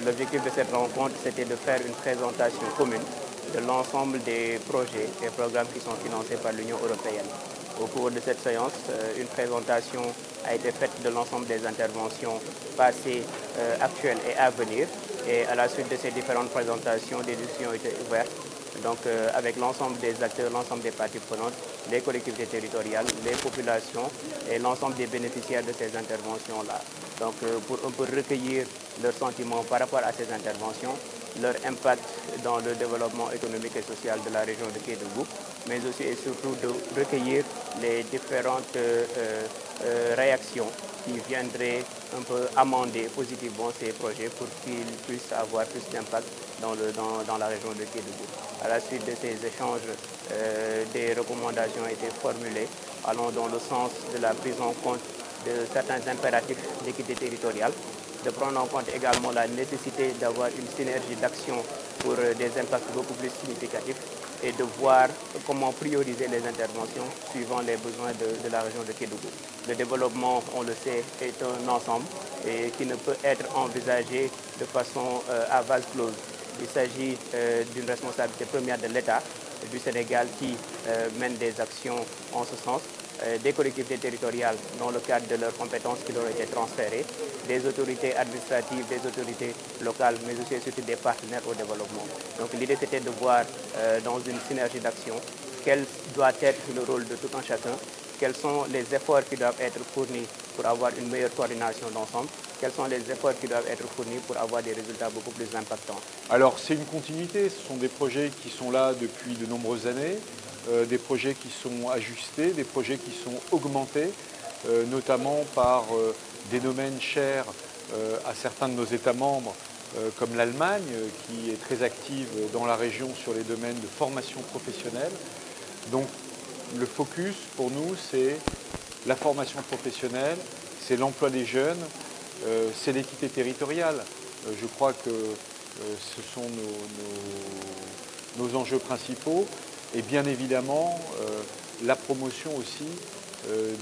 L'objectif de cette rencontre, c'était de faire une présentation commune de l'ensemble des projets et programmes qui sont financés par l'Union européenne. Au cours de cette séance, une présentation a été faite de l'ensemble des interventions passées, actuelles et à venir. Et à la suite de ces différentes présentations, des discussions ont été ouvertes. Donc avec l'ensemble des acteurs, l'ensemble des parties prenantes, les collectivités territoriales, les populations et l'ensemble des bénéficiaires de ces interventions-là. Donc pour un peu recueillir leurs sentiments par rapport à ces interventions, leur impact dans le développement économique et social de la région de Kédougou, mais aussi et surtout de recueillir les différentes réactions qui viendraient un peu amender positivement ces projets pour qu'ils puissent avoir plus d'impact dans la région de Kédougou. À la suite de ces échanges, des recommandations ont été formulées allant dans le sens de la prise en compte de certains impératifs d'équité territoriale, de prendre en compte également la nécessité d'avoir une synergie d'action pour des impacts beaucoup plus significatifs et de voir comment prioriser les interventions suivant les besoins de la région de Kédougou. Le développement, on le sait, est un ensemble et qui ne peut être envisagé de façon à vase close. Il s'agit d'une responsabilité première de l'État du Sénégal qui mène des actions en ce sens, des collectivités territoriales dans le cadre de leurs compétences qui leur ont été transférées, des autorités administratives, des autorités locales, mais aussi et surtout des partenaires au développement. Donc l'idée c'était de voir dans une synergie d'action quel doit être le rôle de tout un chacun, quels sont les efforts qui doivent être fournis pour avoir une meilleure coordination d'ensemble, quels sont les efforts qui doivent être fournis pour avoir des résultats beaucoup plus impactants. Alors c'est une continuité, ce sont des projets qui sont là depuis de nombreuses années, des projets qui sont ajustés, des projets qui sont augmentés, notamment par des domaines chers à certains de nos États membres, comme l'Allemagne, qui est très active dans la région sur les domaines de formation professionnelle. Donc le focus pour nous, c'est la formation professionnelle, c'est l'emploi des jeunes, c'est l'équité territoriale. Je crois que ce sont nos enjeux principaux et bien évidemment la promotion aussi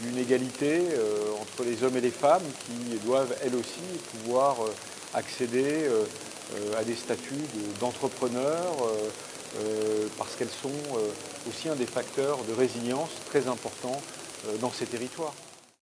d'une égalité entre les hommes et les femmes qui doivent elles aussi pouvoir accéder à des statuts d'entrepreneurs parce qu'elles sont aussi un des facteurs de résilience très importants dans ces territoires.